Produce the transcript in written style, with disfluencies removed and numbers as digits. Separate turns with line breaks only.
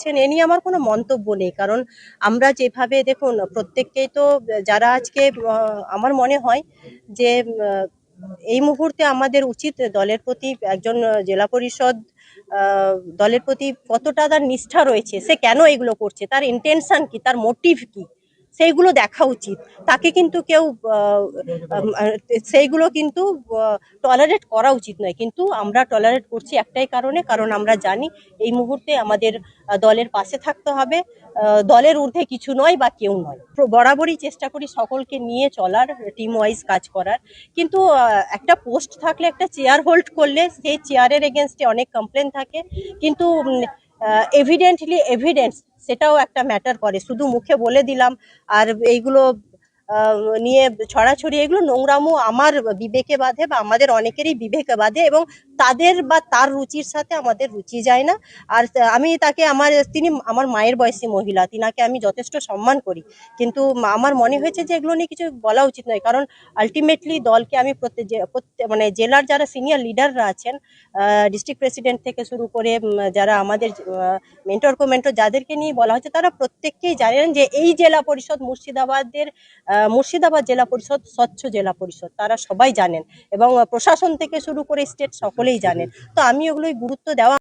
করছেন এ নিয়ে আমার কোনো মন্তব্য নেই, কারণ আমরা যেভাবে দেখুন প্রত্যেককেই তো যারা আজকে আমার মনে হয় যে এই মুহূর্তে আমাদের উচিত দলের প্রতি একজন জেলা পরিষদ দলের প্রতি কতটা তার নিষ্ঠা রয়েছে, সে কেন এগুলো করছে, তার ইন্টেনশন কি, তার মোটিভ কি, সেইগুলো দেখা উচিত। তাকে কিন্তু কেউ সেইগুলো কিন্তু টলারেট করা উচিত নয়, কিন্তু আমরা টলারেট করছি একটাই কারণে, কারণ আমরা জানি এই মুহূর্তে আমাদের দলের পাশে থাকতে হবে। দলের ঊর্ধ্বে কিছু নয় বা কেউ নয়, বরাবরই চেষ্টা করি সকলকে নিয়ে চলার, টিম ওয়াইজ কাজ করার। কিন্তু একটা পোস্ট থাকলে, একটা চেয়ার হোল্ড করলে সেই চেয়ারের এগেনস্টে অনেক কমপ্লেন থাকে, কিন্তু এভিডেন্স সেটাও একটা ম্যাটার করে। শুধু মুখে বলে দিলাম আর এইগুলো নিয়ে ছড়াছড়ি, এগুলো নোংরামো আমার বিবেকে বাধে বা আমাদের অনেকেরই বিবেকে বাধে, এবং তাদের বা তার রুচির সাথে আমাদের রুচি যায় না। আর আমি তাকে তিনি আমার মায়ের বয়সী মহিলা, তিনাকে আমি যথেষ্ট সম্মান করি, কিন্তু আমার মনে হয়েছে যে এগুলো নিয়ে কিছু বলা উচিত নয়, কারণ আলটিমেটলি দলকে আমি মানে জেলার যারা সিনিয়র লিডাররা আছেন, ডিস্ট্রিক্ট প্রেসিডেন্ট থেকে শুরু করে যারা আমাদের মেন্টর কোমেন্টর যাদেরকে নিয়ে বলা হচ্ছে, তারা প্রত্যেককেই জানেন যে এই জেলা পরিষদ মুর্শিদাবাদ জেলা পরিষদ স্বচ্ছ জেলা পরিষদ, তারা সবাই জানেন, এবং প্রশাসন থেকে শুরু করে স্টেট সকলেই জানেন। তো আমি ওগুলোই গুরুত্ব দেওয়া